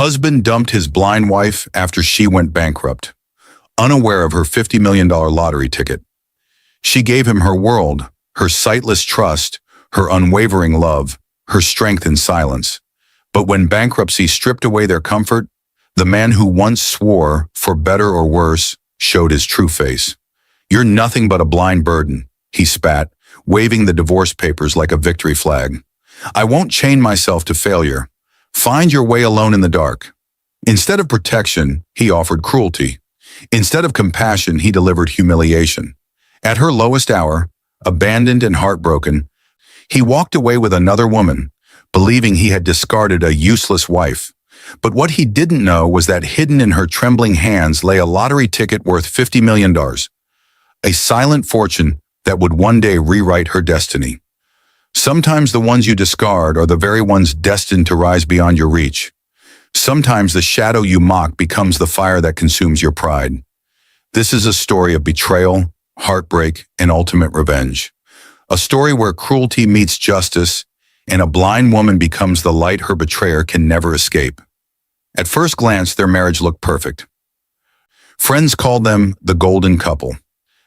Husband dumped his blind wife after she went bankrupt, unaware of her $50 million lottery ticket. She gave him her world, her sightless trust, her unwavering love, her strength in silence. But when bankruptcy stripped away their comfort, the man who once swore, for better or worse, showed his true face. "You're nothing but a blind burden," he spat, waving the divorce papers like a victory flag. "I won't chain myself to failure. Find your way alone in the dark." Instead of protection, he offered cruelty. Instead of compassion, he delivered humiliation. At her lowest hour, abandoned and heartbroken, he walked away with another woman, believing he had discarded a useless wife. But what he didn't know was that hidden in her trembling hands lay a lottery ticket worth $50 million, a silent fortune that would one day rewrite her destiny. Sometimes the ones you discard are the very ones destined to rise beyond your reach. Sometimes the shadow you mock becomes the fire that consumes your pride. This is a story of betrayal, heartbreak, and ultimate revenge. A story where cruelty meets justice, and a blind woman becomes the light her betrayer can never escape. At first glance, their marriage looked perfect. Friends called them the golden couple.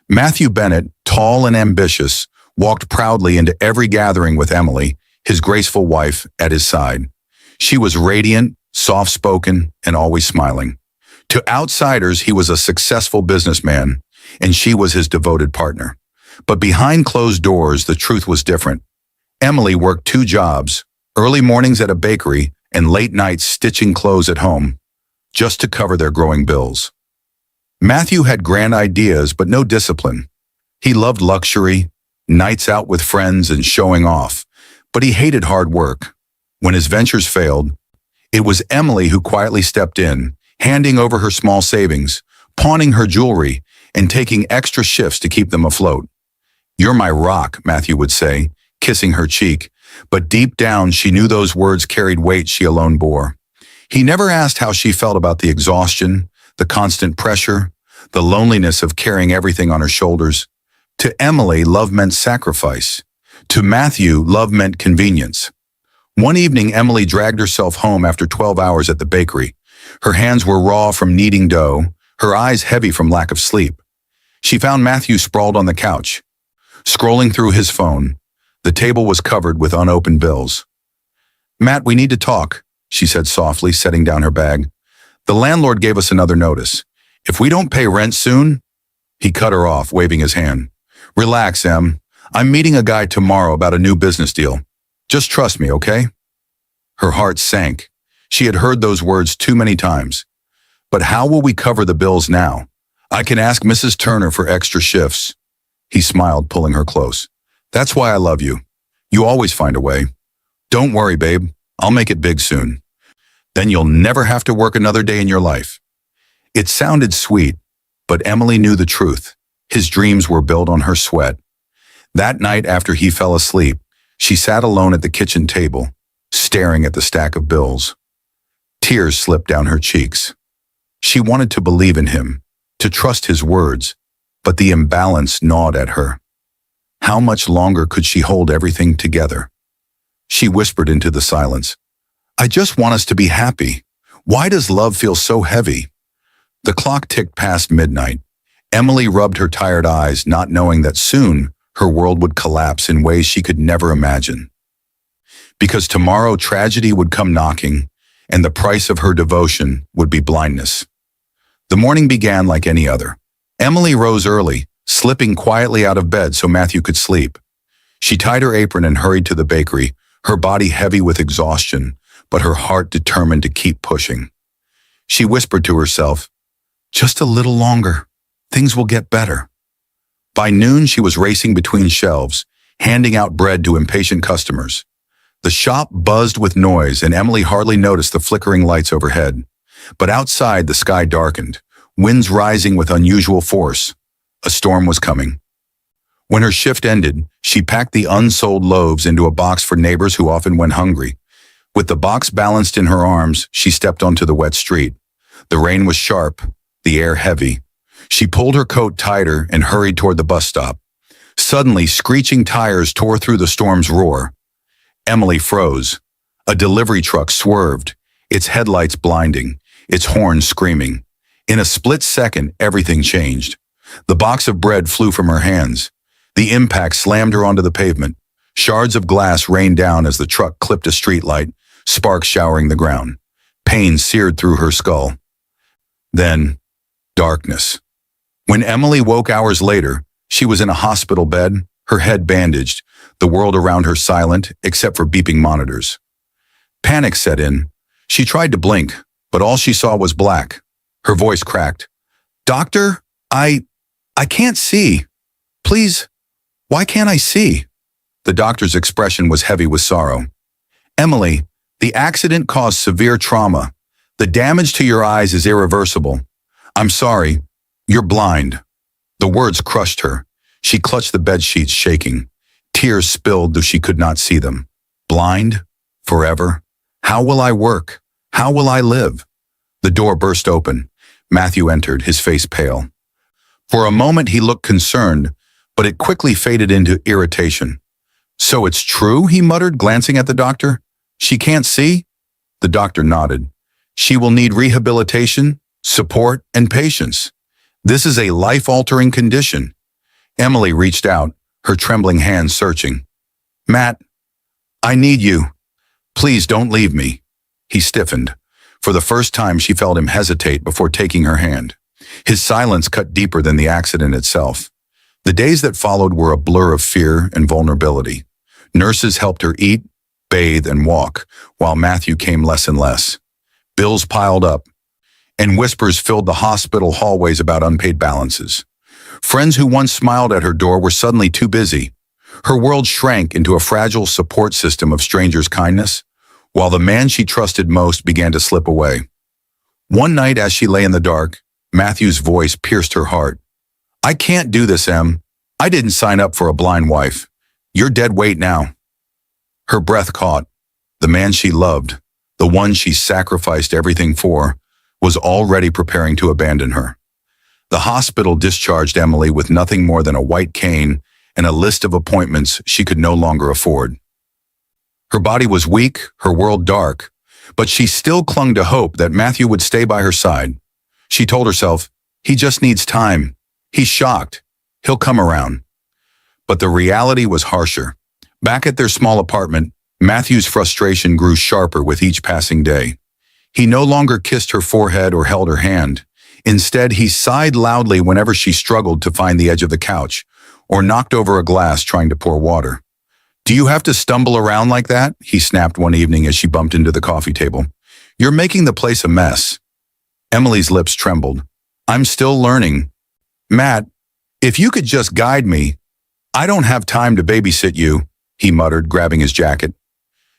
Matthew Bennett, tall and ambitious, walked proudly into every gathering with Emily, his graceful wife, at his side. She was radiant, soft-spoken, and always smiling. To outsiders, he was a successful businessman, and she was his devoted partner. But behind closed doors, the truth was different. Emily worked 2 jobs, early mornings at a bakery and late nights stitching clothes at home, just to cover their growing bills. Matthew had grand ideas but no discipline. He loved luxury, nights out with friends and showing off, but he hated hard work. When his ventures failed, it was Emily who quietly stepped in, handing over her small savings, pawning her jewelry, and taking extra shifts to keep them afloat. "You're my rock," Matthew would say, kissing her cheek, but deep down she knew those words carried weight she alone bore. He never asked how she felt about the exhaustion, the constant pressure, the loneliness of carrying everything on her shoulders. To Emily, love meant sacrifice. To Matthew, love meant convenience. One evening, Emily dragged herself home after 12 hours at the bakery. Her hands were raw from kneading dough, her eyes heavy from lack of sleep. She found Matthew sprawled on the couch, scrolling through his phone. The table was covered with unopened bills. "Matt, we need to talk," she said softly, setting down her bag. "The landlord gave us another notice. If we don't pay rent soon—" He cut her off, waving his hand. "Relax, Em. I'm meeting a guy tomorrow about a new business deal. Just trust me, okay?" Her heart sank. She had heard those words too many times. "But how will we cover the bills now? I can ask Mrs. Turner for extra shifts." He smiled, pulling her close. "That's why I love you. You always find a way. Don't worry, babe. I'll make it big soon. Then you'll never have to work another day in your life." It sounded sweet, but Emily knew the truth. His dreams were built on her sweat. That night after he fell asleep, she sat alone at the kitchen table, staring at the stack of bills. Tears slipped down her cheeks. She wanted to believe in him, to trust his words, but the imbalance gnawed at her. How much longer could she hold everything together? She whispered into the silence, "I just want us to be happy. Why does love feel so heavy?" The clock ticked past midnight. Emily rubbed her tired eyes, not knowing that soon her world would collapse in ways she could never imagine. Because tomorrow tragedy would come knocking, and the price of her devotion would be blindness. The morning began like any other. Emily rose early, slipping quietly out of bed so Matthew could sleep. She tied her apron and hurried to the bakery, her body heavy with exhaustion, but her heart determined to keep pushing. She whispered to herself, "Just a little longer. Things will get better." By noon, she was racing between shelves, handing out bread to impatient customers. The shop buzzed with noise, and Emily hardly noticed the flickering lights overhead. But outside, the sky darkened, winds rising with unusual force. A storm was coming. When her shift ended, she packed the unsold loaves into a box for neighbors who often went hungry. With the box balanced in her arms, she stepped onto the wet street. The rain was sharp, the air heavy. She pulled her coat tighter and hurried toward the bus stop. Suddenly, screeching tires tore through the storm's roar. Emily froze. A delivery truck swerved, its headlights blinding, its horns screaming. In a split second, everything changed. The box of bread flew from her hands. The impact slammed her onto the pavement. Shards of glass rained down as the truck clipped a streetlight, sparks showering the ground. Pain seared through her skull. Then, darkness. When Emily woke hours later, she was in a hospital bed, her head bandaged, the world around her silent, except for beeping monitors. Panic set in. She tried to blink, but all she saw was black. Her voice cracked. "Doctor, I can't see. Please, why can't I see?" The doctor's expression was heavy with sorrow. "Emily, the accident caused severe trauma. The damage to your eyes is irreversible. I'm sorry, you're blind." The words crushed her. She clutched the bedsheets, shaking. Tears spilled though she could not see them. Blind? Forever? How will I work? How will I live? The door burst open. Matthew entered, his face pale. For a moment he looked concerned, but it quickly faded into irritation. "So it's true," he muttered, glancing at the doctor. "She can't see?" The doctor nodded. "She will need rehabilitation, support, and patience. This is a life-altering condition." Emily reached out, her trembling hands searching. "Matt, I need you. Please don't leave me." He stiffened. For the first time, she felt him hesitate before taking her hand. His silence cut deeper than the accident itself. The days that followed were a blur of fear and vulnerability. Nurses helped her eat, bathe, and walk, while Matthew came less and less. Bills piled up, and whispers filled the hospital hallways about unpaid balances. Friends who once smiled at her door were suddenly too busy. Her world shrank into a fragile support system of strangers' kindness, while the man she trusted most began to slip away. One night as she lay in the dark, Matthew's voice pierced her heart. "I can't do this, Em. I didn't sign up for a blind wife. You're dead weight now." Her breath caught. The man she loved, the one she sacrificed everything for, was already preparing to abandon her. The hospital discharged Emily with nothing more than a white cane and a list of appointments she could no longer afford. Her body was weak, her world dark, but she still clung to hope that Matthew would stay by her side. She told herself, "He just needs time. He's shocked. He'll come around." But the reality was harsher. Back at their small apartment, Matthew's frustration grew sharper with each passing day. He no longer kissed her forehead or held her hand. Instead, he sighed loudly whenever she struggled to find the edge of the couch, or knocked over a glass trying to pour water. "Do you have to stumble around like that?" he snapped one evening as she bumped into the coffee table. "You're making the place a mess." Emily's lips trembled. "I'm still learning. Matt, if you could just guide me. I don't have time to babysit you," he muttered, grabbing his jacket.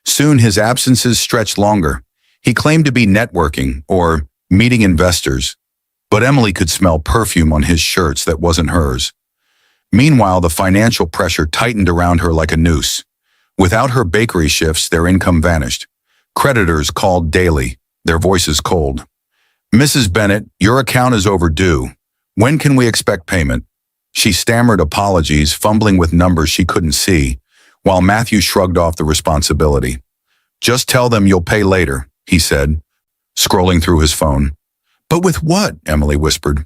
Soon his absences stretched longer. He claimed to be networking or meeting investors, but Emily could smell perfume on his shirts that wasn't hers. Meanwhile, the financial pressure tightened around her like a noose. Without her bakery shifts, their income vanished. Creditors called daily, their voices cold. "Mrs. Bennett, your account is overdue. When can we expect payment?" She stammered apologies, fumbling with numbers she couldn't see, while Matthew shrugged off the responsibility. "Just tell them you'll pay later," he said, scrolling through his phone. "But with what?" Emily whispered.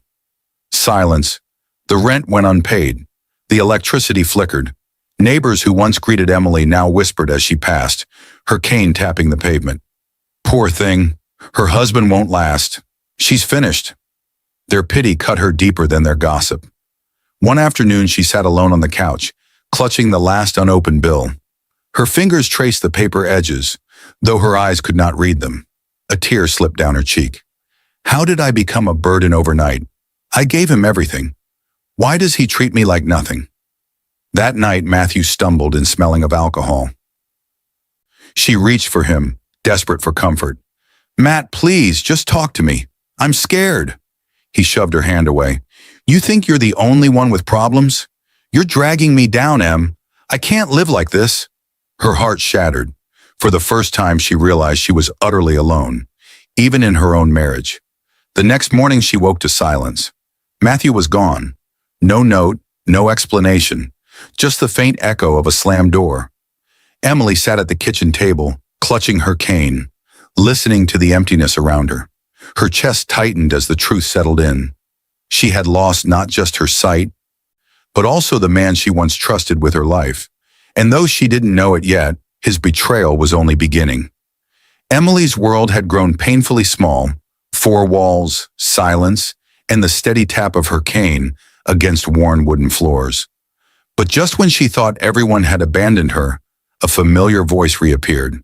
Silence. The rent went unpaid. The electricity flickered. Neighbors who once greeted Emily now whispered as she passed, her cane tapping the pavement. "Poor thing. Her husband won't last. She's finished." Their pity cut her deeper than their gossip. One afternoon she sat alone on the couch, clutching the last unopened bill. Her fingers traced the paper edges, though her eyes could not read them. A tear slipped down her cheek. "How did I become a burden overnight? I gave him everything. Why does he treat me like nothing?" That night, Matthew stumbled in smelling of alcohol. She reached for him, desperate for comfort. "Matt, please, just talk to me. I'm scared." He shoved her hand away. "You think you're the only one with problems? You're dragging me down, Em. I can't live like this." Her heart shattered. For the first time, she realized she was utterly alone, even in her own marriage. The next morning, she woke to silence. Matthew was gone. No note, no explanation, just the faint echo of a slammed door. Emily sat at the kitchen table, clutching her cane, listening to the emptiness around her. Her chest tightened as the truth settled in. She had lost not just her sight, but also the man she once trusted with her life. And though she didn't know it yet, his betrayal was only beginning. Emily's world had grown painfully small, four walls, silence, and the steady tap of her cane against worn wooden floors. But just when she thought everyone had abandoned her, a familiar voice reappeared.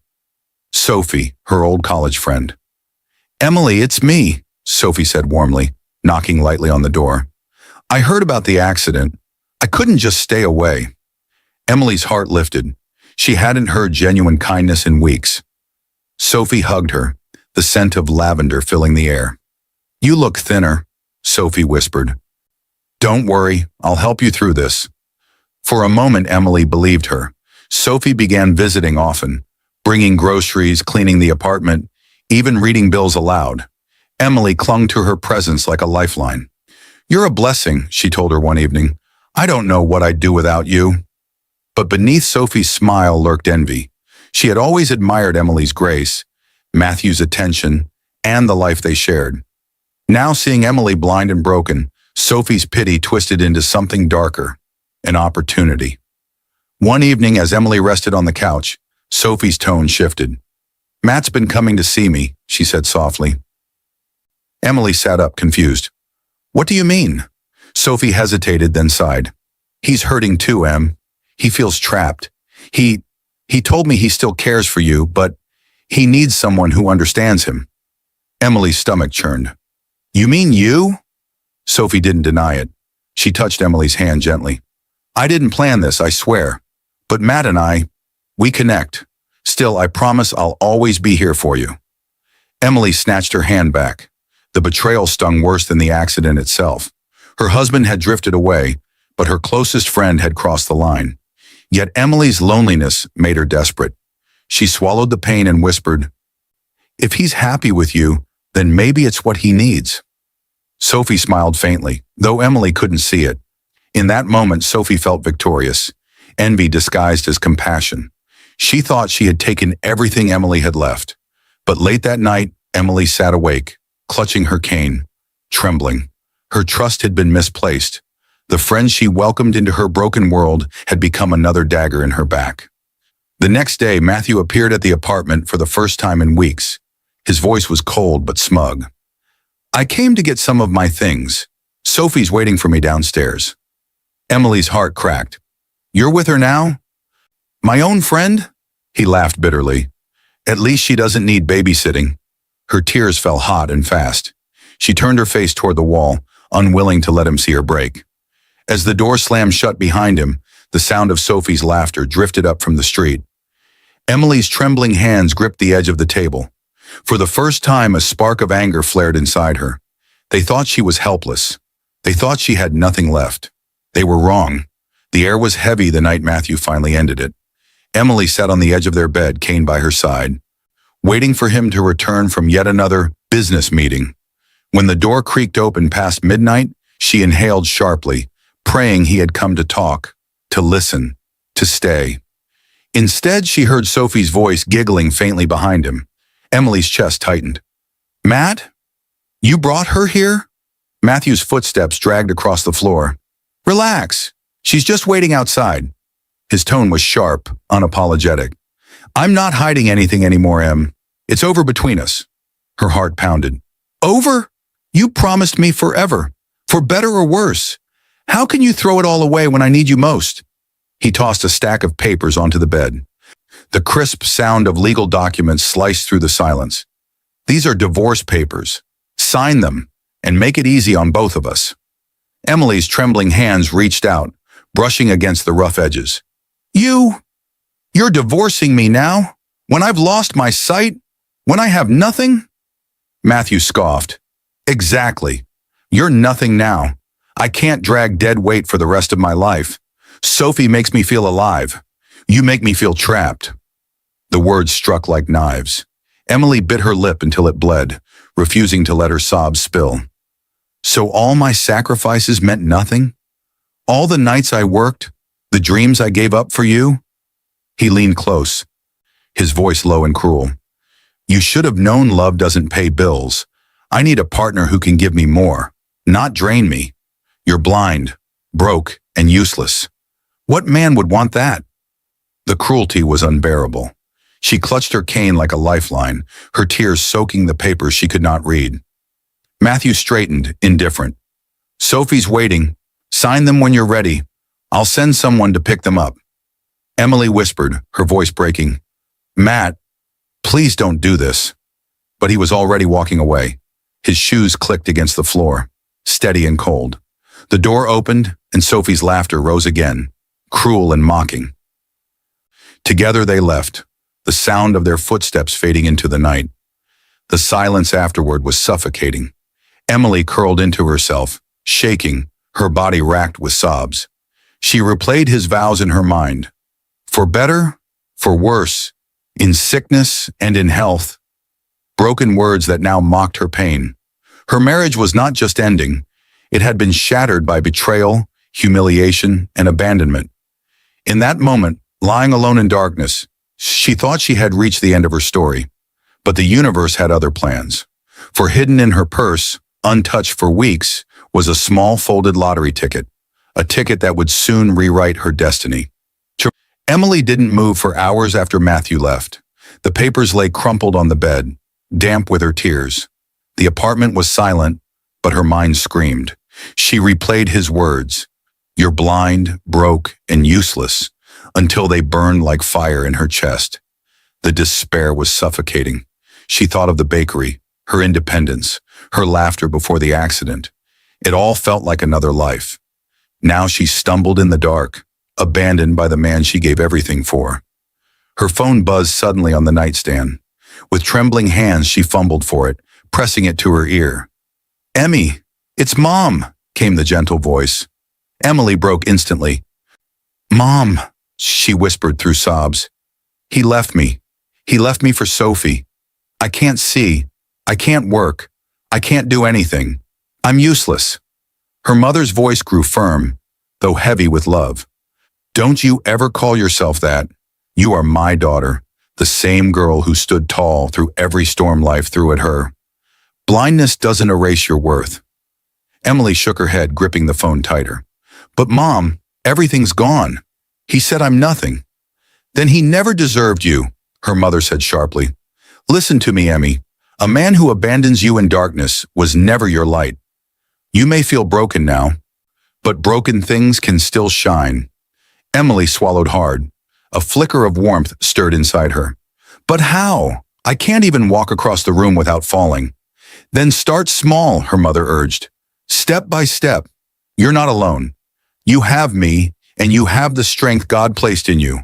Sophie, her old college friend. "Emily, it's me," Sophie said warmly, knocking lightly on the door. "I heard about the accident. I couldn't just stay away." Emily's heart lifted. She hadn't heard genuine kindness in weeks. Sophie hugged her, the scent of lavender filling the air. "You look thinner," Sophie whispered. "Don't worry, I'll help you through this." For a moment, Emily believed her. Sophie began visiting often, bringing groceries, cleaning the apartment, even reading bills aloud. Emily clung to her presence like a lifeline. "You're a blessing," she told her one evening. "I don't know what I'd do without you." But beneath Sophie's smile lurked envy. She had always admired Emily's grace, Matthew's attention, and the life they shared. Now seeing Emily blind and broken, Sophie's pity twisted into something darker, an opportunity. One evening as Emily rested on the couch, Sophie's tone shifted. "Matt's been coming to see me," she said softly. Emily sat up, confused. "What do you mean?" Sophie hesitated, then sighed. "He's hurting too, Em. He feels trapped. He told me he still cares for you, but he needs someone who understands him." Emily's stomach churned. "You mean you?" Sophie didn't deny it. She touched Emily's hand gently. "I didn't plan this, I swear. But Matt and we connect. Still, I promise I'll always be here for you." Emily snatched her hand back. The betrayal stung worse than the accident itself. Her husband had drifted away, but her closest friend had crossed the line. Yet Emily's loneliness made her desperate. She swallowed the pain and whispered, "If he's happy with you, then maybe it's what he needs." Sophie smiled faintly, though Emily couldn't see it. In that moment, Sophie felt victorious, envy disguised as compassion. She thought she had taken everything Emily had left. But late that night, Emily sat awake, clutching her cane, trembling. Her trust had been misplaced. The friend she welcomed into her broken world had become another dagger in her back. The next day, Matthew appeared at the apartment for the first time in weeks. His voice was cold but smug. "I came to get some of my things. Sophie's waiting for me downstairs." Emily's heart cracked. "You're with her now?" "My own friend?" He laughed bitterly. "At least she doesn't need babysitting." Her tears fell hot and fast. She turned her face toward the wall, unwilling to let him see her break. As the door slammed shut behind him, the sound of Sophie's laughter drifted up from the street. Emily's trembling hands gripped the edge of the table. For the first time, a spark of anger flared inside her. They thought she was helpless. They thought she had nothing left. They were wrong. The air was heavy the night Matthew finally ended it. Emily sat on the edge of their bed, cane by her side, waiting for him to return from yet another business meeting. When the door creaked open past midnight, she inhaled sharply, praying he had come to talk, to listen, to stay. Instead, she heard Sophie's voice giggling faintly behind him. Emily's chest tightened. "Matt? You brought her here?" Matthew's footsteps dragged across the floor. "Relax. She's just waiting outside." His tone was sharp, unapologetic. "I'm not hiding anything anymore, Em. It's over between us." Her heart pounded. "Over? You promised me forever, for better or worse. How can you throw it all away when I need you most?" He tossed a stack of papers onto the bed. The crisp sound of legal documents sliced through the silence. "These are divorce papers. Sign them, and make it easy on both of us." Emily's trembling hands reached out, brushing against the rough edges. You're divorcing me now? When I've lost my sight? When I have nothing?" Matthew scoffed. "Exactly. You're nothing now. I can't drag dead weight for the rest of my life. Sophie makes me feel alive. You make me feel trapped." The words struck like knives. Emily bit her lip until it bled, refusing to let her sobs spill. "So all my sacrifices meant nothing? All the nights I worked, the dreams I gave up for you?" He leaned close, his voice low and cruel. You should have known love doesn't pay bills. I need a partner who can give me more, not drain me. You're blind, broke, and useless. What man would want that? The cruelty was unbearable. She clutched her cane like a lifeline, her tears soaking the papers she could not read. Matthew straightened, indifferent. Sophie's waiting. Sign them when you're ready. I'll send someone to pick them up. Emily whispered, her voice breaking. Matt, please don't do this. But he was already walking away. His shoes clicked against the floor, steady and cold. The door opened, and Sophie's laughter rose again, cruel and mocking. Together they left, the sound of their footsteps fading into the night. The silence afterward was suffocating. Emily curled into herself, shaking, her body racked with sobs. She replayed his vows in her mind. For better, for worse, in sickness and in health. Broken words that now mocked her pain. Her marriage was not just ending. It had been shattered by betrayal, humiliation, and abandonment. In that moment, lying alone in darkness, she thought she had reached the end of her story. But the universe had other plans. For hidden in her purse, untouched for weeks, was a small folded lottery ticket. A ticket that would soon rewrite her destiny. Emily didn't move for hours after Matthew left. The papers lay crumpled on the bed, damp with her tears. The apartment was silent, but her mind screamed. She replayed his words, "You're blind, broke, and useless," until they burned like fire in her chest. The despair was suffocating. She thought of the bakery, her independence, her laughter before the accident. It all felt like another life. Now she stumbled in the dark, abandoned by the man she gave everything for. Her phone buzzed suddenly on the nightstand. With trembling hands, she fumbled for it, pressing it to her ear. "Emmy, it's Mom," came the gentle voice. Emily broke instantly. "Mom," she whispered through sobs. "He left me. He left me for Sophie. I can't see. I can't work. I can't do anything. I'm useless." Her mother's voice grew firm, though heavy with love. "Don't you ever call yourself that. You are my daughter, the same girl who stood tall through every storm life threw at her. Blindness doesn't erase your worth." Emily shook her head, gripping the phone tighter. "But Mom, everything's gone. He said I'm nothing." "Then he never deserved you," her mother said sharply. "Listen to me, Emmy. A man who abandons you in darkness was never your light. You may feel broken now, but broken things can still shine." Emily swallowed hard. A flicker of warmth stirred inside her. "But how? I can't even walk across the room without falling." "Then start small," her mother urged. "Step by step. You're not alone. You have me, and you have the strength God placed in you.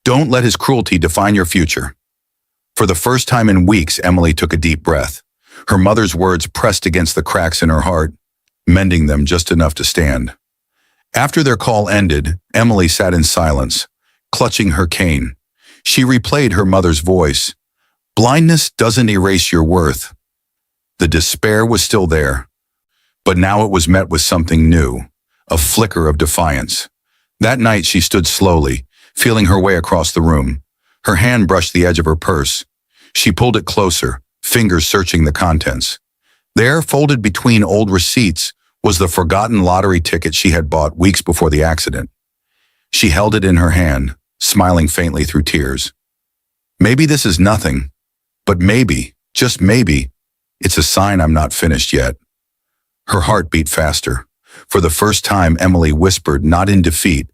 Don't let his cruelty define your future." For the first time in weeks, Emily took a deep breath. Her mother's words pressed against the cracks in her heart, mending them just enough to stand. After their call ended, Emily sat in silence, clutching her cane. She replayed her mother's voice. "Blindness doesn't erase your worth." The despair was still there, but now it was met with something new, a flicker of defiance. That night she stood slowly, feeling her way across the room. Her hand brushed the edge of her purse. She pulled it closer, fingers searching the contents. There, folded between old receipts, was the forgotten lottery ticket she had bought weeks before the accident. She held it in her hand, smiling faintly through tears. "Maybe this is nothing, but maybe, just maybe, it's a sign I'm not finished yet." Her heart beat faster. For the first time, Emily whispered not in defeat,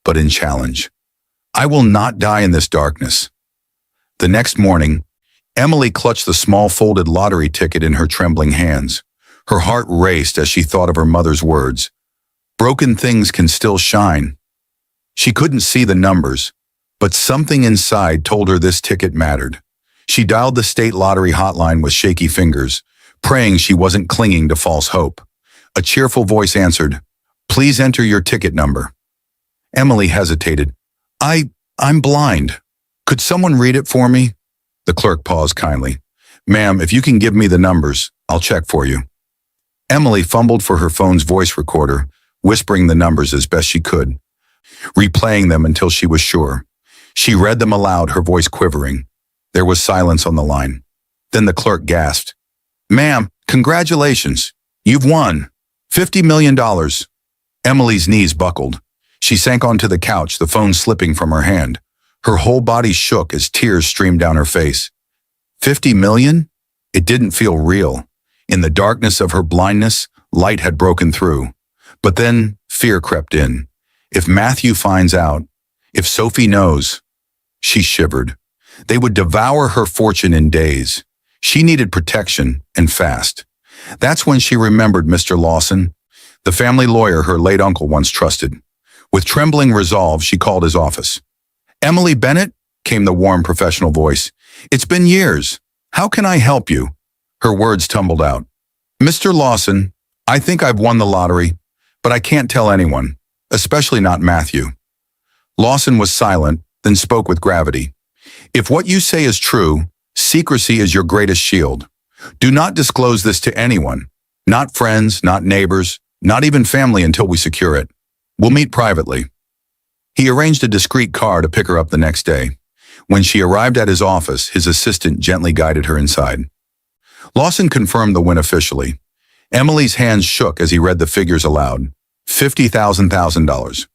but in challenge. "I will not die in this darkness." The next morning, Emily clutched the small folded lottery ticket in her trembling hands. Her heart raced as she thought of her mother's words. Broken things can still shine. She couldn't see the numbers, but something inside told her this ticket mattered. She dialed the state lottery hotline with shaky fingers, praying she wasn't clinging to false hope. A cheerful voice answered, "Please enter your ticket number." Emily hesitated. I'm blind. Could someone read it for me?" The clerk paused kindly. "Ma'am, if you can give me the numbers, I'll check for you." Emily fumbled for her phone's voice recorder, whispering the numbers as best she could, replaying them until she was sure. She read them aloud, her voice quivering. There was silence on the line. Then the clerk gasped. "Ma'am, congratulations. You've won. $50 million. Emily's knees buckled. She sank onto the couch, the phone slipping from her hand. Her whole body shook as tears streamed down her face. 50 million? It didn't feel real. In the darkness of her blindness, light had broken through. But then fear crept in. If Matthew finds out, if Sophie knows, she shivered. They would devour her fortune in days. She needed protection, and fast. That's when she remembered Mr. Lawson, the family lawyer her late uncle once trusted. With trembling resolve, she called his office. "Emily Bennett?" came the warm professional voice. "It's been years. How can I help you?" Her words tumbled out. "Mr. Lawson, I think I've won the lottery, but I can't tell anyone, especially not Matthew." Lawson was silent, then spoke with gravity. "If what you say is true, secrecy is your greatest shield. Do not disclose this to anyone, not friends, not neighbors, not even family until we secure it. We'll meet privately." He arranged a discreet car to pick her up the next day. When she arrived at his office, his assistant gently guided her inside. Lawson confirmed the win officially. Emily's hands shook as he read the figures aloud. $50,000.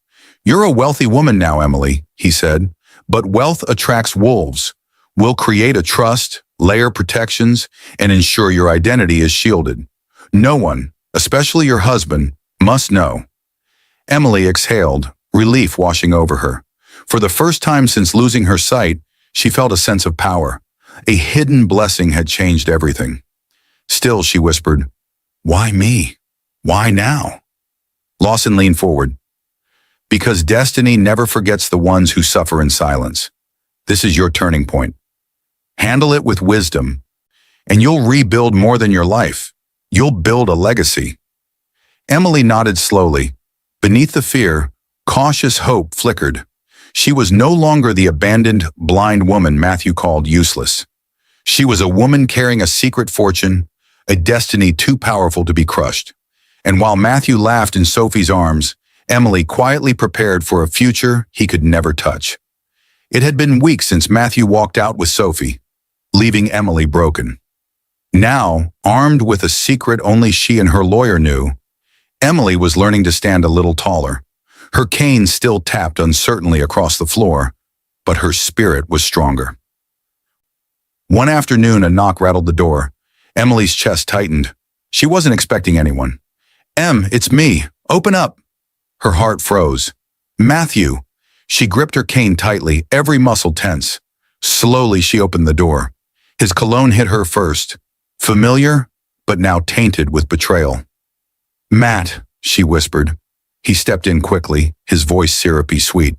"You're a wealthy woman now, Emily," he said, "but wealth attracts wolves. We'll create a trust, layer protections, and ensure your identity is shielded. No one, especially your husband, must know." Emily exhaled, relief washing over her. For the first time since losing her sight, she felt a sense of power. A hidden blessing had changed everything. Still, she whispered, "Why me? Why now?" Lawson leaned forward. "Because destiny never forgets the ones who suffer in silence. This is your turning point. Handle it with wisdom, and you'll rebuild more than your life. You'll build a legacy." Emily nodded slowly. Beneath the fear, cautious hope flickered. She was no longer the abandoned, blind woman Matthew called useless. She was a woman carrying a secret fortune, a destiny too powerful to be crushed. And while Matthew laughed in Sophie's arms, Emily quietly prepared for a future he could never touch. It had been weeks since Matthew walked out with Sophie, leaving Emily broken. Now, armed with a secret only she and her lawyer knew, Emily was learning to stand a little taller. Her cane still tapped uncertainly across the floor, but her spirit was stronger. One afternoon, a knock rattled the door. Emily's chest tightened. She wasn't expecting anyone. "Em, it's me. Open up." Her heart froze. "Matthew." She gripped her cane tightly, every muscle tense. Slowly, she opened the door. His cologne hit her first. Familiar, but now tainted with betrayal. "Matt," she whispered. He stepped in quickly, his voice syrupy sweet.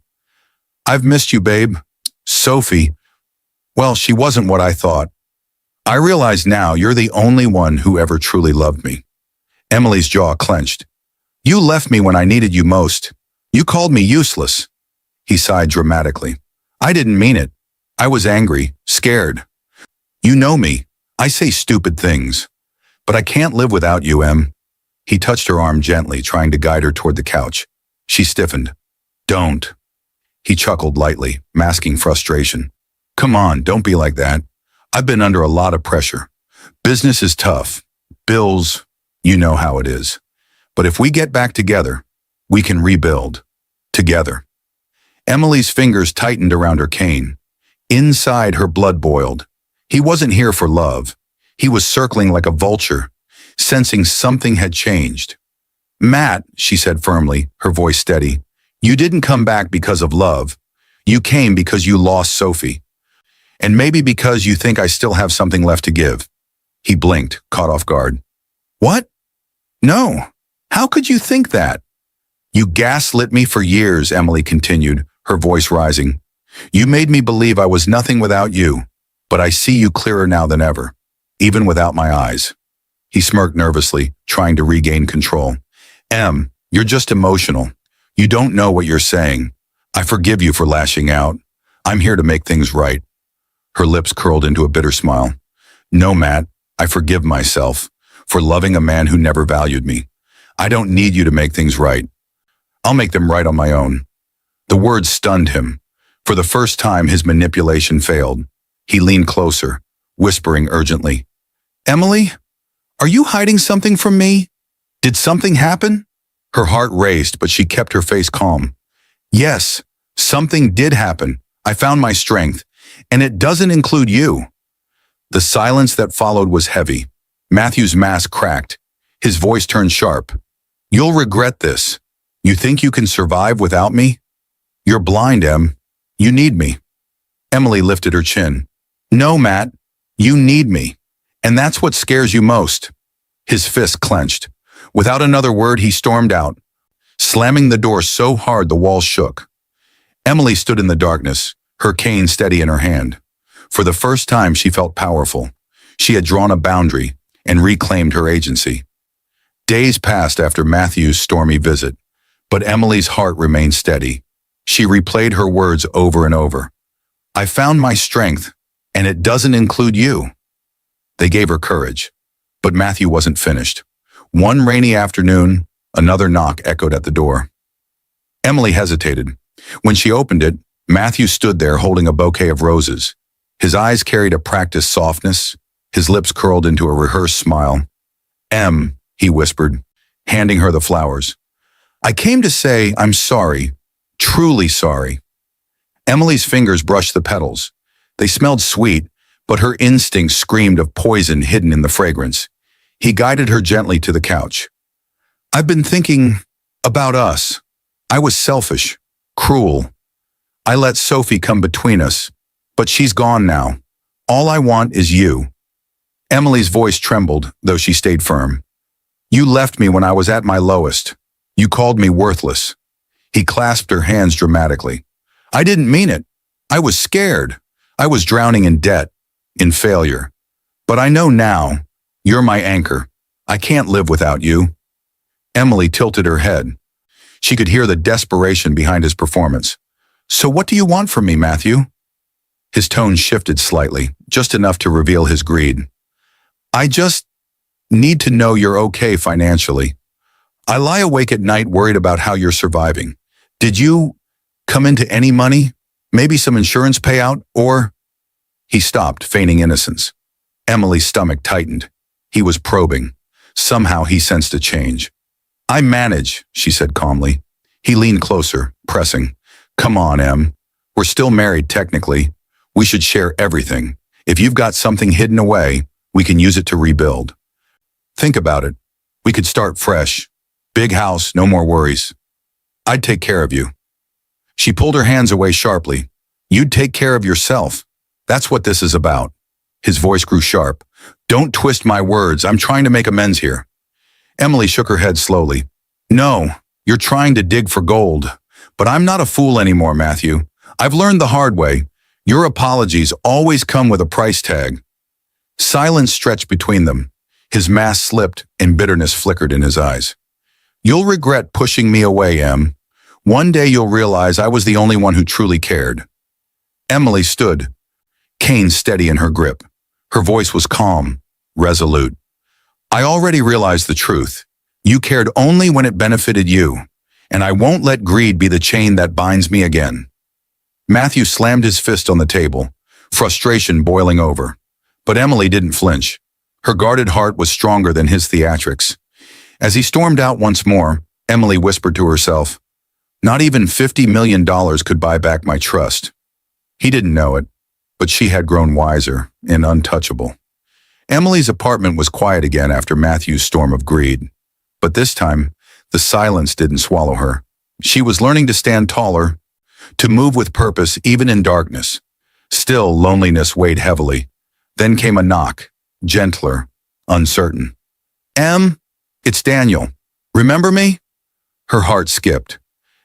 "I've missed you, babe." "Sophie." "Well, she wasn't what I thought. I realize now you're the only one who ever truly loved me." Emily's jaw clenched. "You left me when I needed you most. You called me useless." He sighed dramatically. "I didn't mean it. I was angry, scared. You know me. I say stupid things. But I can't live without you, Em." He touched her arm gently, trying to guide her toward the couch. She stiffened. "Don't." He chuckled lightly, masking frustration. "Come on, don't be like that. I've been under a lot of pressure. Business is tough. Bills, you know how it is. But if we get back together, we can rebuild. Together." Emily's fingers tightened around her cane. Inside, her blood boiled. He wasn't here for love. He was circling like a vulture, sensing something had changed. "Matt," she said firmly, her voice steady, "you didn't come back because of love. You came because you lost Sophie. And maybe because you think I still have something left to give." He blinked, caught off guard. "What? No. How could you think that?" "You gaslit me for years," Emily continued, her voice rising. "You made me believe I was nothing without you, but I see you clearer now than ever, even without my eyes." He smirked nervously, trying to regain control. "Em, you're just emotional. You don't know what you're saying. I forgive you for lashing out. I'm here to make things right." Her lips curled into a bitter smile. "No, Matt, I forgive myself for loving a man who never valued me. I don't need you to make things right. I'll make them right on my own." The words stunned him. For the first time, his manipulation failed. He leaned closer, whispering urgently. Emily, are you hiding something from me? Did something happen? Her heart raced, but she kept her face calm. Yes, something did happen. I found my strength, and it doesn't include you. The silence that followed was heavy. Matthew's mask cracked. His voice turned sharp. You'll regret this. You think you can survive without me? You're blind, Em. You need me. Emily lifted her chin. No, Matt. You need me. And that's what scares you most. His fist clenched. Without another word, he stormed out, slamming the door so hard the walls shook. Emily stood in the darkness, her cane steady in her hand. For the first time, she felt powerful. She had drawn a boundary and reclaimed her agency. Days passed after Matthew's stormy visit, but Emily's heart remained steady. She replayed her words over and over. I found my strength, and it doesn't include you. They gave her courage, but Matthew wasn't finished. One rainy afternoon, another knock echoed at the door. Emily hesitated. When she opened it, Matthew stood there holding a bouquet of roses. His eyes carried a practiced softness, his lips curled into a rehearsed smile. Em, he whispered, handing her the flowers. I came to say I'm sorry, truly sorry. Emily's fingers brushed the petals. They smelled sweet, but her instinct screamed of poison hidden in the fragrance. He guided her gently to the couch. I've been thinking about us. I was selfish, cruel. I let Sophie come between us, but she's gone now. All I want is you. Emily's voice trembled, though she stayed firm. You left me when I was at my lowest. You called me worthless. He clasped her hands dramatically. I didn't mean it. I was scared. I was drowning in debt, in failure. But I know now, you're my anchor. I can't live without you. Emily tilted her head. She could hear the desperation behind his performance. So what do you want from me, Matthew? His tone shifted slightly, just enough to reveal his greed. I just need to know you're okay financially. I lie awake at night worried about how you're surviving. Did you come into any money? Maybe some insurance payout, or... He stopped, feigning innocence. Emily's stomach tightened. He was probing. Somehow he sensed a change. I manage, she said calmly. He leaned closer, pressing. Come on, Em. We're still married technically. We should share everything. If you've got something hidden away, we can use it to rebuild. Think about it. We could start fresh. Big house, no more worries. I'd take care of you. She pulled her hands away sharply. You'd take care of yourself. That's what this is about. His voice grew sharp. Don't twist my words. I'm trying to make amends here. Emily shook her head slowly. No, you're trying to dig for gold. But I'm not a fool anymore, Matthew. I've learned the hard way. Your apologies always come with a price tag. Silence stretched between them. His mask slipped and bitterness flickered in his eyes. You'll regret pushing me away, Em. One day you'll realize I was the only one who truly cared. Emily stood, cane steady in her grip. Her voice was calm, resolute. I already realized the truth. You cared only when it benefited you, and I won't let greed be the chain that binds me again. Matthew slammed his fist on the table, frustration boiling over. But Emily didn't flinch. Her guarded heart was stronger than his theatrics. As he stormed out once more, Emily whispered to herself, not even $50 million could buy back my trust. He didn't know it, but she had grown wiser and untouchable. Emily's apartment was quiet again after Matthew's storm of greed. But this time, the silence didn't swallow her. She was learning to stand taller, to move with purpose even in darkness. Still, loneliness weighed heavily. Then came a knock, gentler, uncertain. Em, it's Daniel. Remember me? Her heart skipped.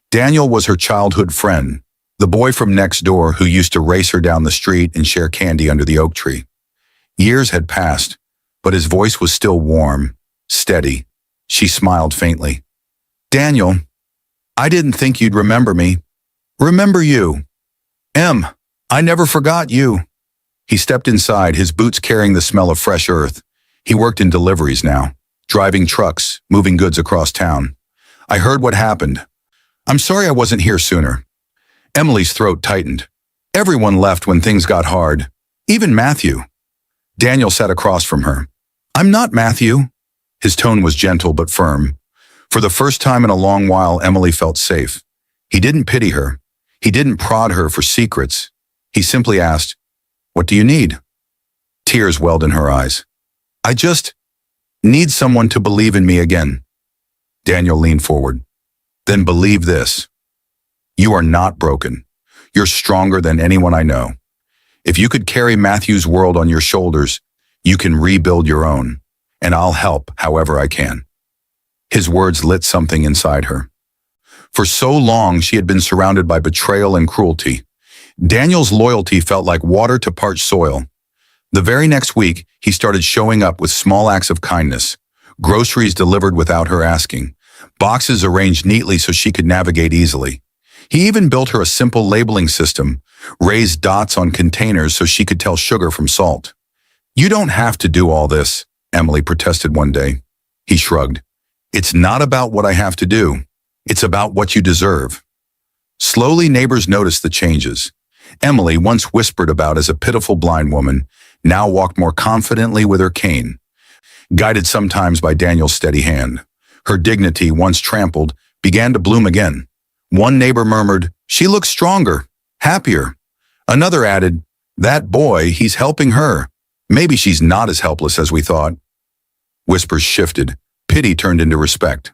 Daniel was her childhood friend, the boy from next door who used to race her down the street and share candy under the oak tree. Years had passed, but his voice was still warm, steady. She smiled faintly. Daniel, I didn't think you'd remember me. Remember you. Em, I never forgot you. He stepped inside, his boots carrying the smell of fresh earth. He worked in deliveries now, driving trucks, moving goods across town. I heard what happened. I'm sorry I wasn't here sooner. Emily's throat tightened. Everyone left when things got hard, even Matthew. Daniel sat across from her. I'm not Matthew. His tone was gentle but firm. For the first time in a long while, Emily felt safe. He didn't pity her. He didn't prod her for secrets. He simply asked, "What do you need?" Tears welled in her eyes. "I just need someone to believe in me again." Daniel leaned forward. "Then believe this. You are not broken. You're stronger than anyone I know. If you could carry Matthew's world on your shoulders, you can rebuild your own, and I'll help however I can." His words lit something inside her. For so long, she had been surrounded by betrayal and cruelty. Daniel's loyalty felt like water to parched soil. The very next week, he started showing up with small acts of kindness, groceries delivered without her asking, boxes arranged neatly so she could navigate easily. He even built her a simple labeling system, raised dots on containers so she could tell sugar from salt. "You don't have to do all this," Emily protested one day. He shrugged. "It's not about what I have to do. It's about what you deserve." Slowly, neighbors noticed the changes. Emily, once whispered about as a pitiful blind woman, now walked more confidently with her cane. Guided sometimes by Daniel's steady hand, her dignity, once trampled, began to bloom again. One neighbor murmured, "She looks stronger, happier." Another added, "That boy, he's helping her. Maybe she's not as helpless as we thought." Whispers shifted. Pity turned into respect.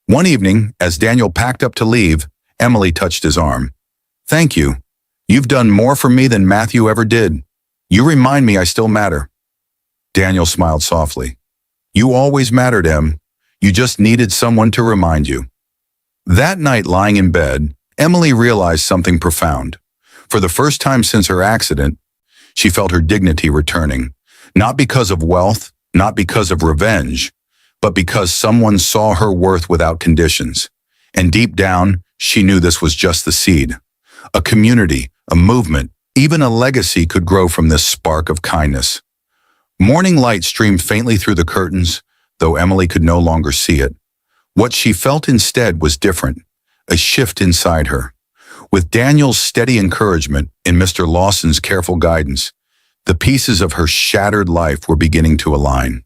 One evening, as Daniel packed up to leave, Emily touched his arm. "Thank you. You've done more for me than Matthew ever did. You remind me I still matter." Daniel smiled softly. "You always mattered, Em. You just needed someone to remind you." That night, lying in bed, Emily realized something profound. For the first time since her accident, she felt her dignity returning, not because of wealth, not because of revenge, but because someone saw her worth without conditions. And deep down, she knew this was just the seed. A community, a movement, even a legacy could grow from this spark of kindness. Morning light streamed faintly through the curtains, though Emily could no longer see it. What she felt instead was different, a shift inside her. With Daniel's steady encouragement and Mr. Lawson's careful guidance, the pieces of her shattered life were beginning to align.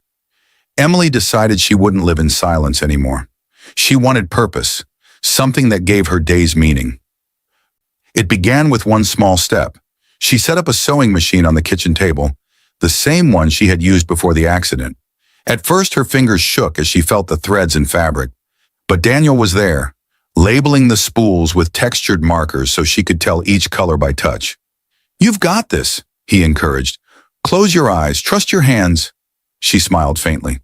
Emily decided she wouldn't live in silence anymore. She wanted purpose, something that gave her days meaning. It began with one small step. She set up a sewing machine on the kitchen table, the same one she had used before the accident. At first, her fingers shook as she felt the threads and fabric. But Daniel was there, labeling the spools with textured markers so she could tell each color by touch. "You've got this," he encouraged. "Close your eyes, trust your hands." She smiled faintly.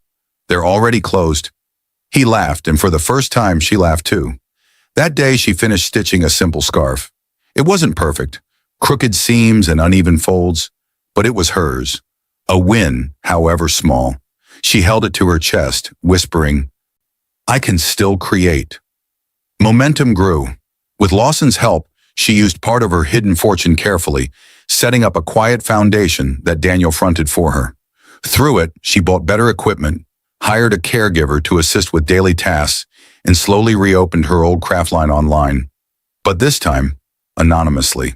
"They're already closed." He laughed, and for the first time, she laughed too. That day, she finished stitching a simple scarf. It wasn't perfect, crooked seams and uneven folds, but it was hers. A win, however small. She held it to her chest, whispering, "I can still create." Momentum grew. With Lawson's help, she used part of her hidden fortune carefully, setting up a quiet foundation that Daniel fronted for her. Through it, she bought better equipment, hired a caregiver to assist with daily tasks, and slowly reopened her old craft line online. But this time, anonymously.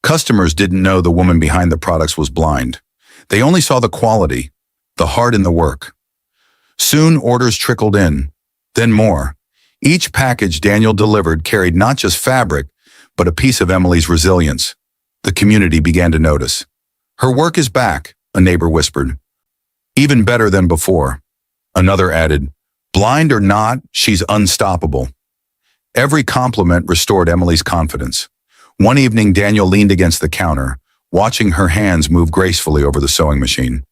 Customers didn't know the woman behind the products was blind. They only saw the quality, the heart in the work. Soon, orders trickled in, then more. Each package Daniel delivered carried not just fabric, but a piece of Emily's resilience. The community began to notice. "Her work is back," a neighbor whispered. "Even better than before." Another added, "Blind or not, she's unstoppable." Every compliment restored Emily's confidence. One evening, Daniel leaned against the counter, watching her hands move gracefully over the sewing machine.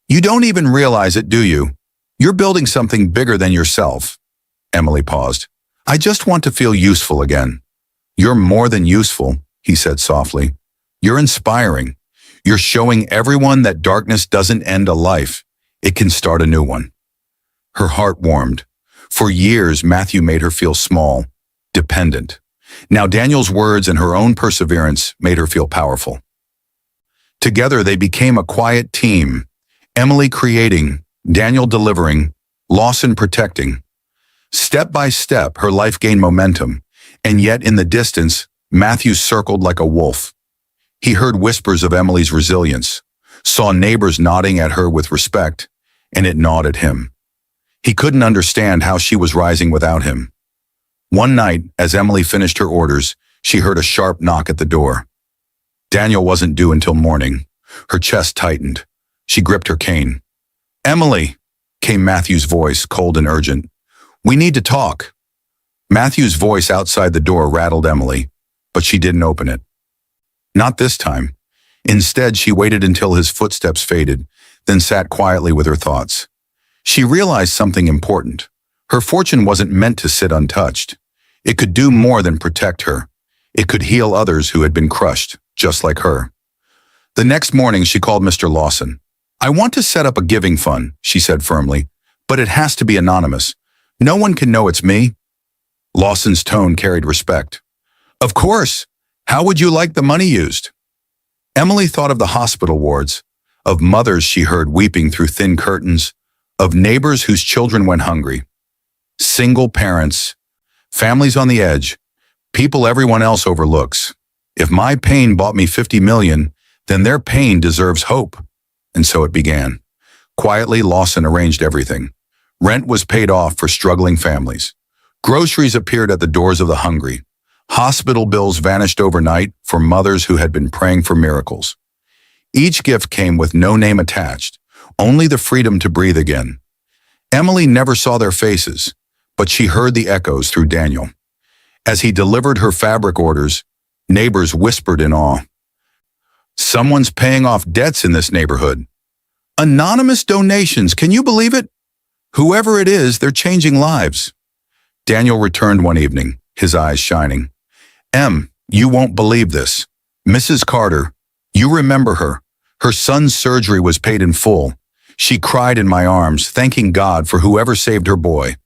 "You don't even realize it, do you? You're building something bigger than yourself." Emily paused. "I just want to feel useful again." "You're more than useful," he said softly. "You're inspiring. You're showing everyone that darkness doesn't end a life. It can start a new one." Her heart warmed. For years, Matthew made her feel small, dependent. Now Daniel's words and her own perseverance made her feel powerful. Together, they became a quiet team. Emily creating, Daniel delivering, Lawson protecting. Step by step, her life gained momentum, and yet in the distance, Matthew circled like a wolf. He heard whispers of Emily's resilience, saw neighbors nodding at her with respect, and it gnawed at him. He couldn't understand how she was rising without him. One night, as Emily finished her orders, she heard a sharp knock at the door. Daniel wasn't due until morning. Her chest tightened. She gripped her cane. "Emily," came Matthew's voice, cold and urgent. "We need to talk." Matthew's voice outside the door rattled Emily, but she didn't open it. Not this time. Instead, she waited until his footsteps faded, then sat quietly with her thoughts. She realized something important. Her fortune wasn't meant to sit untouched. It could do more than protect her. It could heal others who had been crushed, just like her. The next morning, she called Mr. Lawson. "I want to set up a giving fund," she said firmly, "but it has to be anonymous. No one can know it's me." Lawson's tone carried respect. "Of course. How would you like the money used?" Emily thought of the hospital wards, of mothers she heard weeping through thin curtains, of neighbors whose children went hungry. Single parents, families on the edge, people everyone else overlooks. If my pain bought me 50 million, then their pain deserves hope. And so it began. Quietly, Lawson arranged everything. Rent was paid off for struggling families. Groceries appeared at the doors of the hungry. Hospital bills vanished overnight for mothers who had been praying for miracles. Each gift came with no name attached, only the freedom to breathe again. Emily never saw their faces, but she heard the echoes through Daniel. As he delivered her fabric orders, neighbors whispered in awe. "Someone's paying off debts in this neighborhood. Anonymous donations, can you believe it? Whoever it is, they're changing lives." Daniel returned one evening, his eyes shining. "Em, you won't believe this. Mrs. Carter, you remember her. Her son's surgery was paid in full. She cried in my arms, thanking God for whoever saved her boy."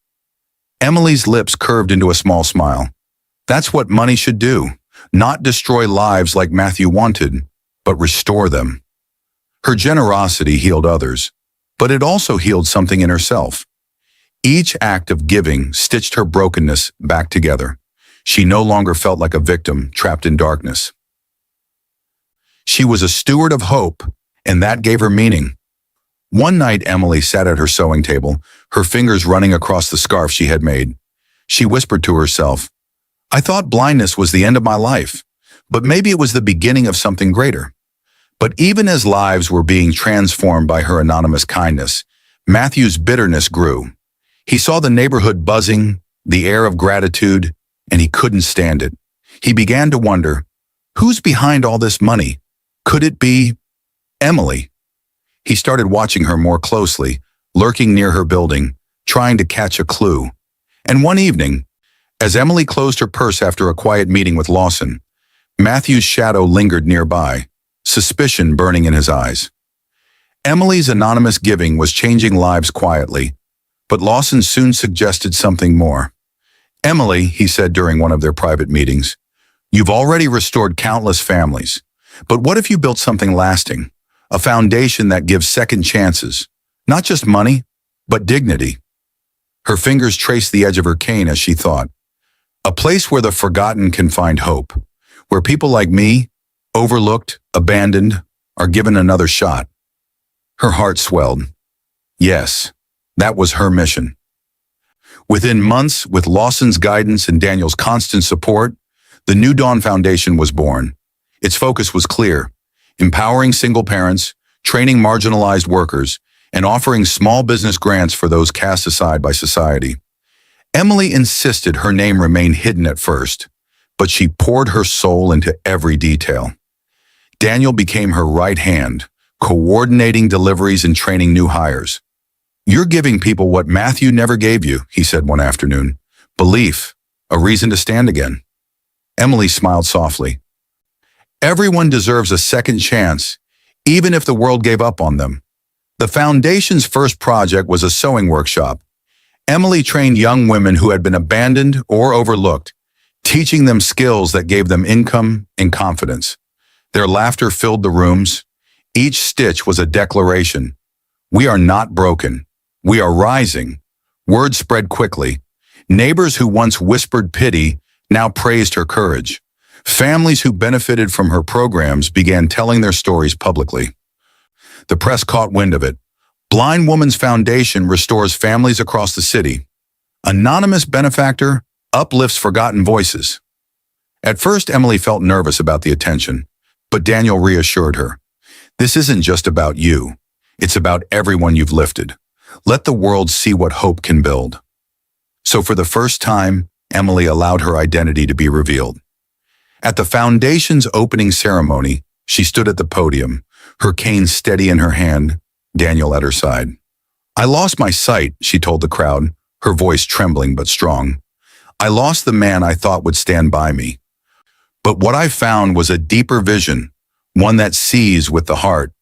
Emily's lips curved into a small smile. That's what money should do, not destroy lives like Matthew wanted, but restore them. Her generosity healed others, but it also healed something in herself. Each act of giving stitched her brokenness back together. She no longer felt like a victim trapped in darkness. She was a steward of hope, and that gave her meaning. One night, Emily sat at her sewing table, her fingers running across the scarf she had made. She whispered to herself, "I thought blindness was the end of my life, but maybe it was the beginning of something greater." But even as lives were being transformed by her anonymous kindness, Matthew's bitterness grew. He saw the neighborhood buzzing, the air of gratitude, and he couldn't stand it. He began to wonder, who's behind all this money? Could it be Emily? He started watching her more closely, lurking near her building, trying to catch a clue. And one evening, as Emily closed her purse after a quiet meeting with Lawson, Matthew's shadow lingered nearby, suspicion burning in his eyes. Emily's anonymous giving was changing lives quietly, but Lawson soon suggested something more. "Emily," he said during one of their private meetings, "you've already restored countless families, but what if you built something lasting? A foundation that gives second chances, not just money, but dignity." Her fingers traced the edge of her cane as she thought. A place where the forgotten can find hope, where people like me, overlooked, abandoned, are given another shot. Her heart swelled. Yes, that was her mission. Within months, with Lawson's guidance and Daniel's constant support, the New Dawn Foundation was born. Its focus was clear: empowering single parents, training marginalized workers, and offering small business grants for those cast aside by society. Emily insisted her name remain hidden at first, but she poured her soul into every detail. Daniel became her right hand, coordinating deliveries and training new hires. "You're giving people what Matthew never gave you," he said one afternoon. "Belief, a reason to stand again." Emily smiled softly. Everyone deserves a second chance, even if the world gave up on them. The foundation's first project was a sewing workshop. Emily trained young women who had been abandoned or overlooked, teaching them skills that gave them income and confidence. Their laughter filled the rooms. Each stitch was a declaration. "We are not broken. We are rising." Word spread quickly. Neighbors who once whispered pity now praised her courage. Families who benefited from her programs began telling their stories publicly. The press caught wind of it. Blind Woman's Foundation restores families across the city. Anonymous benefactor uplifts forgotten voices. At first, Emily felt nervous about the attention, but Daniel reassured her. This isn't just about you. It's about everyone you've lifted. Let the world see what hope can build. So for the first time, Emily allowed her identity to be revealed. At the foundation's opening ceremony, she stood at the podium, her cane steady in her hand, Daniel at her side. I lost my sight, she told the crowd, her voice trembling but strong. I lost the man I thought would stand by me. But what I found was a deeper vision, one that sees with the heart.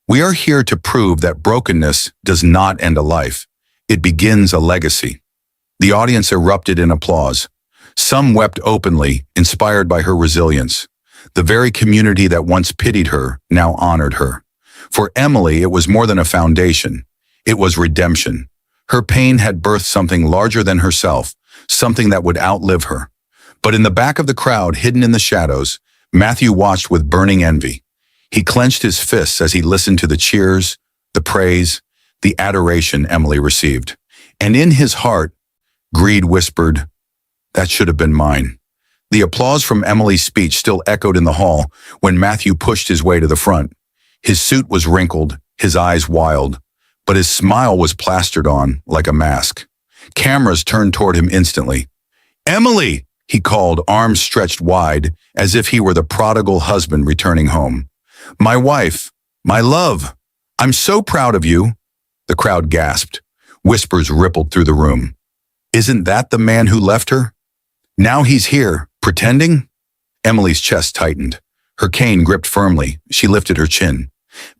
We are here to prove that brokenness does not end a life. It begins a legacy. The audience erupted in applause. Some wept openly, inspired by her resilience. The very community that once pitied her now honored her. For Emily, it was more than a foundation. It was redemption. Her pain had birthed something larger than herself, something that would outlive her. But in the back of the crowd, hidden in the shadows, Matthew watched with burning envy. He clenched his fists as he listened to the cheers, the praise, the adoration Emily received. And in his heart, greed whispered, "That should have been mine." The applause from Emily's speech still echoed in the hall when Matthew pushed his way to the front. His suit was wrinkled, his eyes wild, but his smile was plastered on like a mask. Cameras turned toward him instantly. "Emily!" he called, arms stretched wide, as if he were the prodigal husband returning home. "My wife, my love, I'm so proud of you." The crowd gasped. Whispers rippled through the room. Isn't that the man who left her? Now he's here, pretending? Emily's chest tightened. Her cane gripped firmly. She lifted her chin.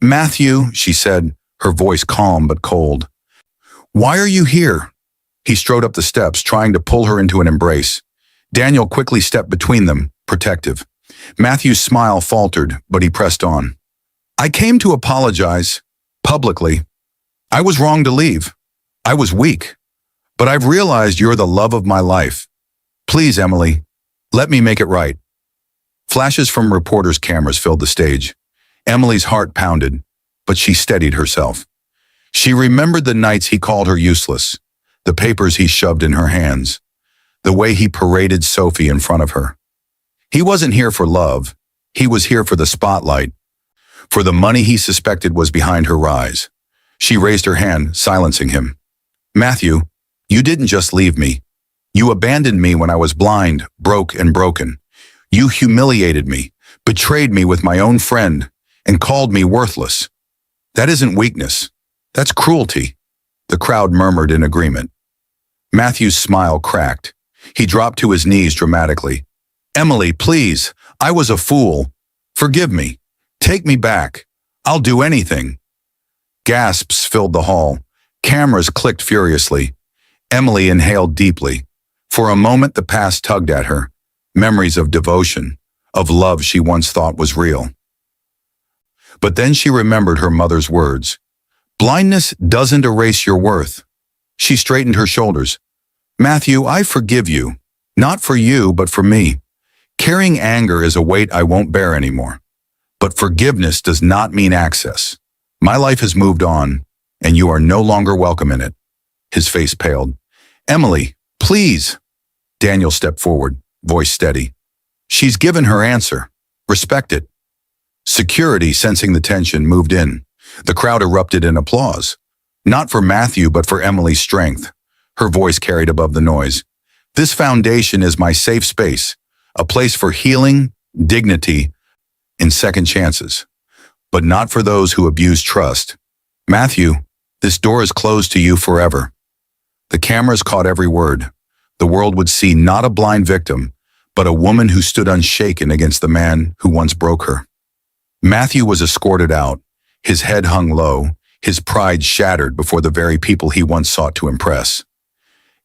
"Matthew," she said, her voice calm but cold. "Why are you here?" He strode up the steps, trying to pull her into an embrace. Daniel quickly stepped between them, protective. Matthew's smile faltered, but he pressed on. "I came to apologize, publicly. I was wrong to leave. I was weak. But I've realized you're the love of my life. Please, Emily, let me make it right." Flashes from reporters' cameras filled the stage. Emily's heart pounded, but she steadied herself. She remembered the nights he called her useless, the papers he shoved in her hands, the way he paraded Sophie in front of her. He wasn't here for love. He was here for the spotlight, for the money he suspected was behind her rise. She raised her hand, silencing him. "Matthew, you didn't just leave me. You abandoned me when I was blind, broke, and broken. You humiliated me, betrayed me with my own friend, and called me worthless. That isn't weakness. That's cruelty." The crowd murmured in agreement. Matthew's smile cracked. He dropped to his knees dramatically. "Emily, please, I was a fool. Forgive me. Take me back. I'll do anything." Gasps filled the hall. Cameras clicked furiously. Emily inhaled deeply. For a moment, the past tugged at her. Memories of devotion, of love she once thought was real. But then she remembered her mother's words. "Blindness doesn't erase your worth." She straightened her shoulders. "Matthew, I forgive you. Not for you, but for me. Carrying anger is a weight I won't bear anymore. But forgiveness does not mean access. My life has moved on, and you are no longer welcome in it." His face paled. "Emily, please." Daniel stepped forward, voice steady. "She's given her answer. Respect it." Security, sensing the tension, moved in. The crowd erupted in applause. Not for Matthew, but for Emily's strength. Her voice carried above the noise. "This foundation is my safe space, a place for healing, dignity, and second chances. But not for those who abuse trust. Matthew, this door is closed to you forever." The cameras caught every word. The world would see not a blind victim, but a woman who stood unshaken against the man who once broke her. Matthew was escorted out. His head hung low, his pride shattered before the very people he once sought to impress.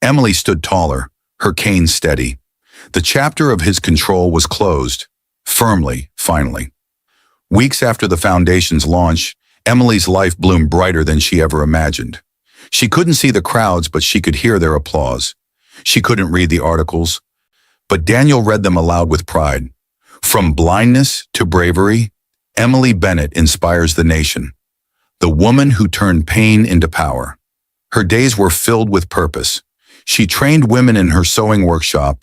Emily stood taller, her cane steady. The chapter of his control was closed, firmly, finally. Weeks after the foundation's launch, Emily's life bloomed brighter than she ever imagined. She couldn't see the crowds, but she could hear their applause. She couldn't read the articles, but Daniel read them aloud with pride. From blindness to bravery, Emily Bennett inspires the nation. the woman who turned pain into power. Her days were filled with purpose. She trained women in her sewing workshop,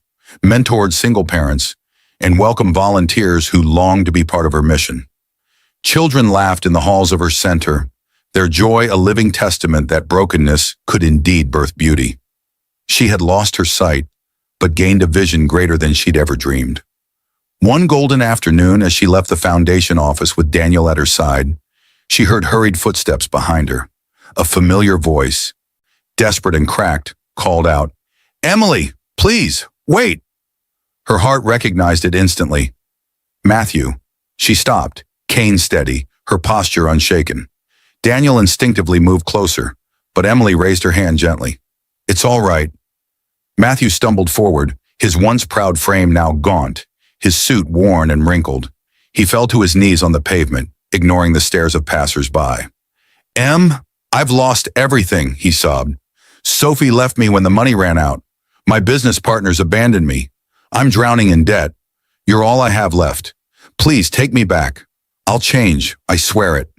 mentored single parents, and welcomed volunteers who longed to be part of her mission. Children laughed in the halls of her center, their joy a living testament that brokenness could indeed birth beauty. She had lost her sight, but gained a vision greater than she'd ever dreamed. One golden afternoon, as she left the foundation office with Daniel at her side, she heard hurried footsteps behind her. A familiar voice, desperate and cracked, called out, "Emily, please, wait!" Her heart recognized it instantly. Matthew. She stopped, cane steady, her posture unshaken. Daniel instinctively moved closer, but Emily raised her hand gently. "It's all right." Matthew stumbled forward, his once proud frame now gaunt, his suit worn and wrinkled. He fell to his knees on the pavement, ignoring the stares of passers-by. I've lost everything," he sobbed. "Sophie left me when the money ran out. My business partners abandoned me. I'm drowning in debt. You're all I have left. Please take me back. I'll change, I swear it."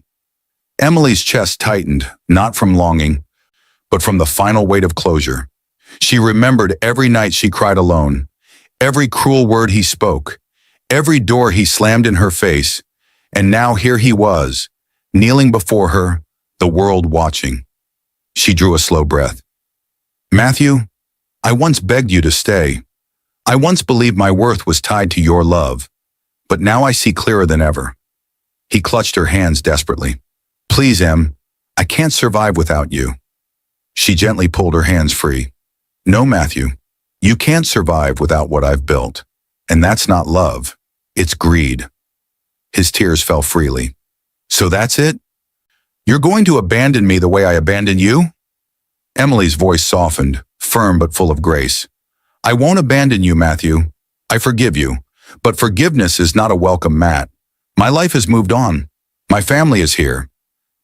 Emily's chest tightened, not from longing, but from the final weight of closure. She remembered every night she cried alone, every cruel word he spoke, every door he slammed in her face, and now here he was, kneeling before her, the world watching. She drew a slow breath. "Matthew, I once begged you to stay. I once believed my worth was tied to your love, but now I see clearer than ever." He clutched her hands desperately. "Please, Em, I can't survive without you." She gently pulled her hands free. "No, Matthew, you can't survive without what I've built. And that's not love, it's greed." His tears fell freely. "So that's it? You're going to abandon me the way I abandoned you?" Emily's voice softened, firm but full of grace. "I won't abandon you, Matthew. I forgive you. But forgiveness is not a welcome mat. My life has moved on. My family is here.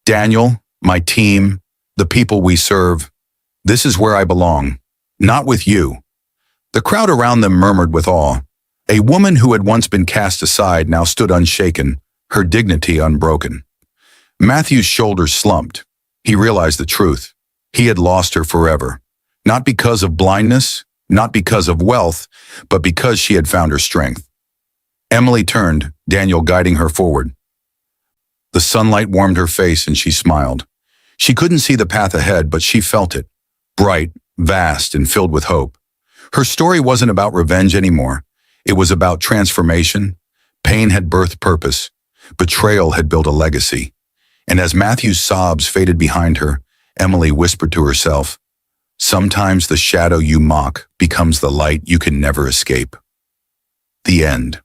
Daniel, my team, the people we serve. This is where I belong. Not with you." The crowd around them murmured with awe. A woman who had once been cast aside now stood unshaken, her dignity unbroken. Matthew's shoulders slumped. He realized the truth. He had lost her forever. Not because of blindness, not because of wealth, but because she had found her strength. Emily turned, Daniel guiding her forward. The sunlight warmed her face and she smiled. She couldn't see the path ahead, but she felt it, bright, vast, and filled with hope. Her story wasn't about revenge anymore. It was about transformation. Pain had birthed purpose. Betrayal had built a legacy. And as Matthew's sobs faded behind her, Emily whispered to herself, "Sometimes the shadow you mock becomes the light you can never escape." The end.